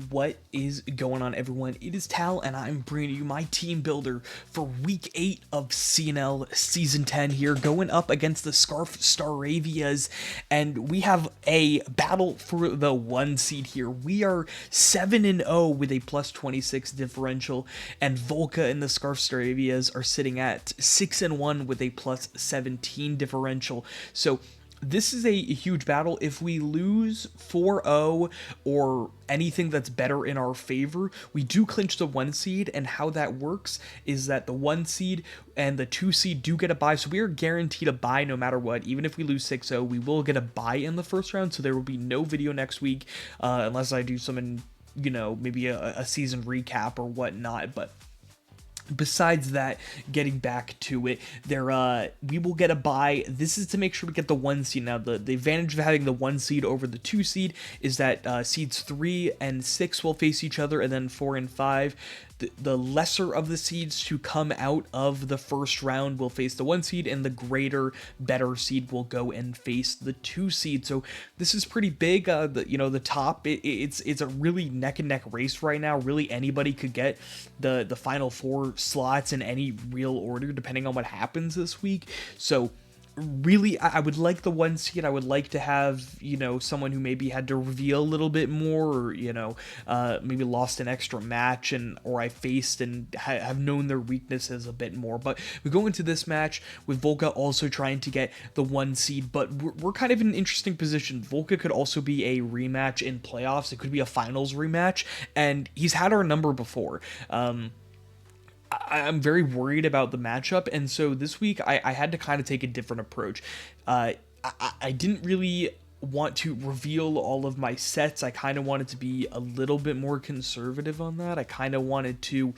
What is going on, everyone? It is Tal, and I'm bringing you my team builder for Week 8 of CNL Season 10 here, going up against the Scarf Staravias, and we have a battle for the 1 seed here. We are 7-0 with a plus 26 differential, and Volca and the Scarf Staravias are sitting at 6-1 with a plus 17 differential. So this is a huge battle. If we lose 4-0 or anything that's better in our favor, we do clinch the 1 seed, and how that works is that the 1 seed and the 2 seed do get a bye, so we are guaranteed a bye no matter what. Even if we lose 6-0, we will get a bye in the first round, so there will be no video next week unless I do some, maybe a season recap or whatnot, but besides that, getting back to it, we will get a bye. This is to make sure we get the 1 seed. Now, the advantage of having the 1 seed over the 2 seed is that seeds 3 and 6 will face each other, and then 4 and 5. The lesser of the seeds to come out of the first round will face the 1 seed, and the greater, better seed will go and face the 2 seed. So this is pretty big. The top, it's a really neck and neck race right now. Really, anybody could get the final 4 slots in any real order, depending on what happens this week. So really, I would like the 1 seed. I would like to have, someone who maybe had to reveal a little bit more, or, maybe lost an extra match, or I faced and have known their weaknesses a bit more. But we go into this match with Volca also trying to get the 1 seed, but we're kind of in an interesting position. Volca could also be a rematch in playoffs. It could be a finals rematch, and he's had our number before. I'm very worried about the matchup, and so this week I had to kind of take a different approach. I didn't really want to reveal all of my sets. I kind of wanted to be a little bit more conservative on that. I kind of wanted to,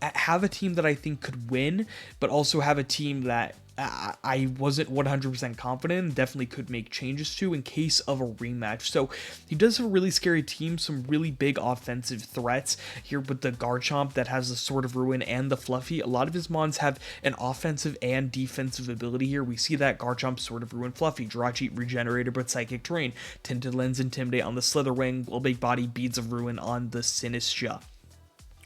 have a team that I think could win, but also have a team that I wasn't 100% confident and definitely could make changes to in case of a rematch. So he does have a really scary team, some really big offensive threats here with the Garchomp that has the Sword of Ruin and the Fluffy. A lot of his mons have an offensive and defensive ability here. We see that Garchomp, Sword of Ruin, Fluffy, Jirachi, Regenerator, but Psychic Terrain, Tinted Lens, Intimidate on the Slitherwing, Will Big Body, Beads of Ruin on the Sinistra.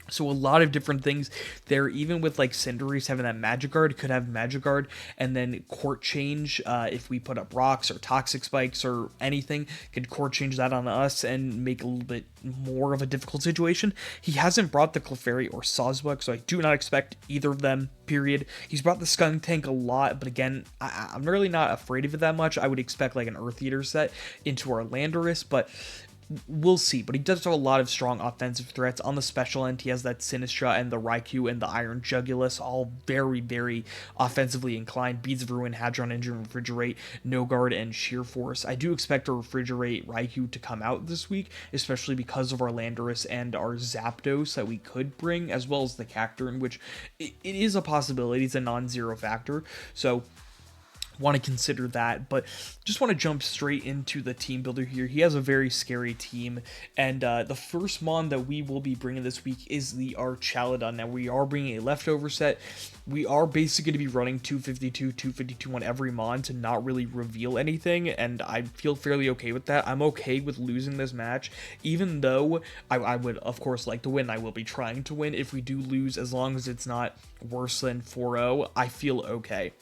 So a lot of different things there, even with like Cinderace having that Magic Guard, could have Magic Guard and then Court Change if we put up rocks or Toxic Spikes or anything, could Court Change that on us and make a little bit more of a difficult situation. He hasn't brought the Clefairy or Sawsbuck, so I do not expect either of them, period. He's brought the Skunk Tank a lot, but again, I'm really not afraid of it that much. I would expect like an Earth Eater set into our Landorus, but we'll see. But he does have a lot of strong offensive threats. On the special end, he has that Sinistra and the Raikou and the Iron Jugulus, all very, very offensively inclined. Beads of Ruin, Hadron Engine, Refrigerate, No Guard, and Sheer Force. I do expect a Refrigerate Raikou to come out this week, especially because of our Landorus and our Zapdos that we could bring, as well as the Cacturne, which it is a possibility. It's a non-zero factor. So want to consider that, but just want to jump straight into the team builder here. He has a very scary team, and the first mon that we will be bringing this week is the Archaludon. Now, we are bringing a leftover set. We are basically going to be running 252 on every mon to not really reveal anything, and I feel fairly okay with that. I'm okay with losing this match, even though I would, of course, like to win. I will be trying to win. If we do lose, as long as it's not worse than 4-0, I feel okay.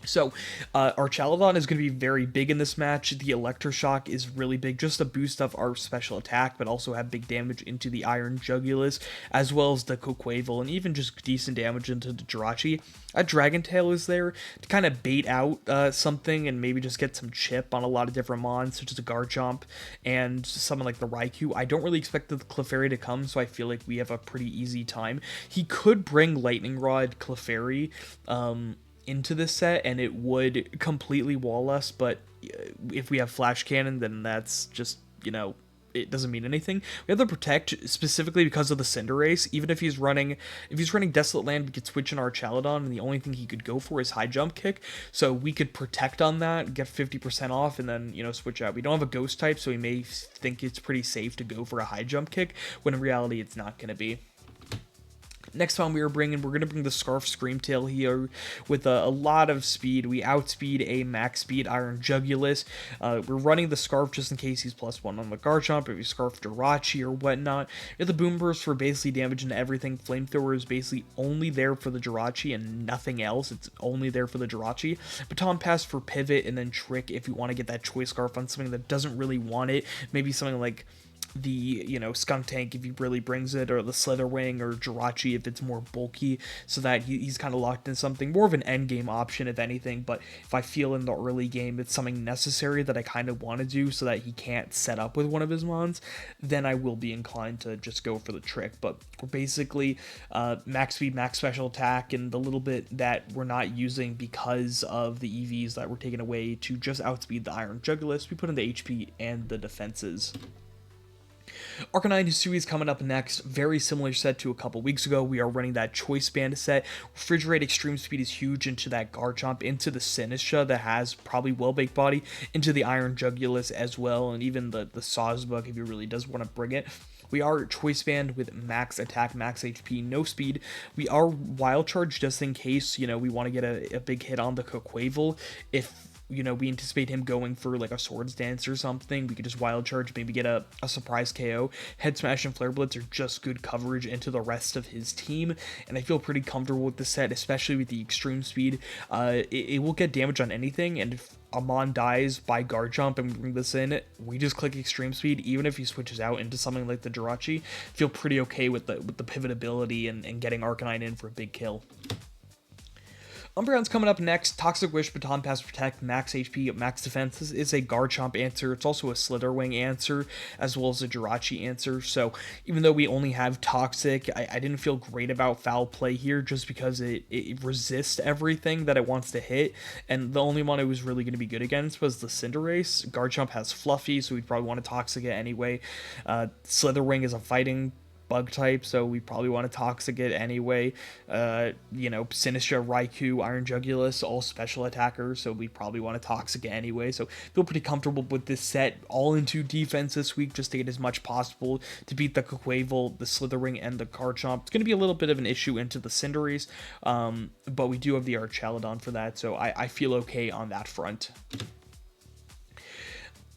So, Archaludon is going to be very big in this match. The Electroshock is really big, just to boost up our special attack, but also have big damage into the Iron Jugulus, as well as the Coquavel, and even just decent damage into the Jirachi. A Dragon Tail is there to kind of bait out something and maybe just get some chip on a lot of different mons, such as the Garchomp and someone like the Raikou. I don't really expect the Clefairy to come, so I feel like we have a pretty easy time. He could bring Lightning Rod Clefairy, into this set, and it would completely wall us, but if we have Flash Cannon, then that's just, it doesn't mean anything. We have to protect specifically because of the Cinderace. Even if he's running Desolate Land, we could switch in our Archaludon, and the only thing he could go for is High Jump Kick, so we could protect on that, get 50% off, and then, switch out. We don't have a Ghost type, so we may think it's pretty safe to go for a High Jump Kick, when in reality it's not going to be. Next one we're going to bring the Scarf Screamtail here with a lot of speed. We outspeed a max speed Iron Jugulus. We're running the Scarf just in case he's +1 on the Garchomp, if you Scarf Jirachi or whatnot. We have the Boom Burst for basically damage into everything. Flamethrower is basically only there for the Jirachi and nothing else. It's only there for the Jirachi. Baton Pass for Pivot, and then Trick if you want to get that Choice Scarf on something that doesn't really want it. Maybe something like the, Skunk Tank if he really brings it, or the Slitherwing or Jirachi if it's more bulky, so that he's kind of locked in something more of an end game option if anything. But if I feel in the early game it's something necessary that I kind of want to do so that he can't set up with one of his mons, then I will be inclined to just go for the Trick. But we're basically max speed, max special attack, and the little bit that we're not using because of the EVs that were taken away to just outspeed the Iron Jugulus, we put in the HP and the defenses. Arcanine Hisui is coming up next. Very similar set to a couple weeks ago. We are running that Choice Band set. Refrigerate Extreme Speed is huge into that Garchomp, into the Sinistcha that has probably Well-Baked Body, into the Iron Jugulus as well, and even the Sawsbuck if he really does want to bring it. We are Choice Band with max attack, max HP, no speed. We are Wild Charge just in case, we want to get a big hit on the Coquavel. If we anticipate him going for like a Swords Dance or something, we could just Wild Charge, maybe get a surprise KO. Head Smash and Flare Blitz are just good coverage into the rest of his team, and I feel pretty comfortable with the set, especially with the Extreme Speed. It will get damage on anything, and if Amon dies by Garchomp and we bring this in, we just click Extreme Speed. Even if he switches out into something like the Jirachi, feel pretty okay with the pivot ability and getting Arcanine in for a big kill. Umbreon's coming up next. Toxic Wish, Baton Pass, Protect, Max HP, Max Defense. This is a Garchomp answer. It's also a Slitherwing answer, as well as a Jirachi answer. So even though we only have Toxic, I didn't feel great about Foul Play here just because it resists everything that it wants to hit. And the only one it was really going to be good against was the Cinderace. Garchomp has Fluffy, so we'd probably want to Toxic it anyway. Slitherwing is a fighting bug type, so we probably want to Toxic it anyway. Sinistcha, Raikou, Iron Jugulus, all special attackers, so we probably want to Toxic it anyway. So feel pretty comfortable with this set, all into defense this week, just to get as much possible to beat the Coquavel, the Slitherwing, and the Garchomp. It's going to be a little bit of an issue into the Cinderace, but we do have the Archaludon for that, so I feel okay on that front.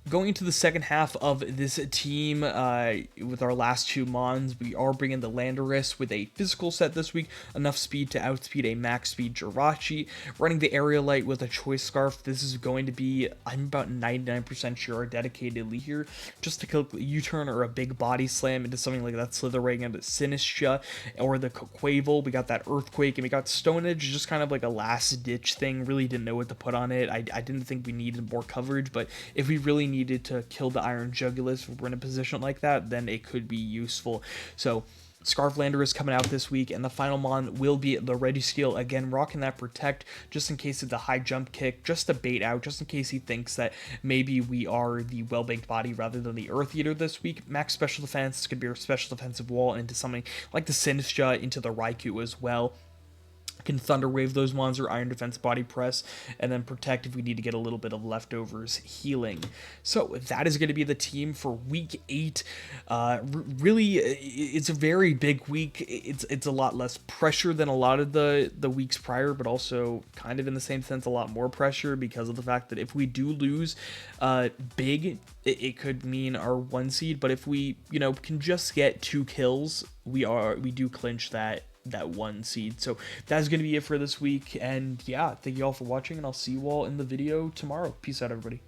Going into the second half of this team, with our last two Mons, we are bringing the Landorus with a physical set this week, enough speed to outspeed a max speed Jirachi. Running the Aerialite with a Choice Scarf. This is going to be, I'm about 99% sure, dedicatedly here, just to kill a U-turn or a big body slam into something like that Slitherwing and the Sinistcha, or the Coquavel. We got that Earthquake, and we got Stone Edge, just kind of like a last-ditch thing. Really didn't know what to put on it. I didn't think we needed more coverage, but if we really needed to kill the Iron Jugulus, if we're in a position like that, then it could be useful. So Scarf Lander is coming out this week, and the final Mon will be the Registeel. Again, rocking that Protect just in case of the high jump kick, just to bait out, just in case he thinks that maybe we are the Well-Baked Body rather than the Earth Eater this week. Max Special Defense could be our Special Defensive Wall into something like the Sinistcha, into the Raikou as well. Can Thunder Wave those Mons or Iron Defense Body Press, and then Protect if we need to get a little bit of leftovers healing. So that is going to be the team for week 8. Really, it's a very big week. It's a lot less pressure than a lot of the weeks prior, but also kind of in the same sense a lot more pressure because of the fact that if we do lose big, it could mean our 1 seed. But if we can just get 2 kills, we do clinch that 1 seed. So that's going to be it for this week, and yeah, thank you all for watching, and I'll see you all in the video tomorrow. Peace out, everybody.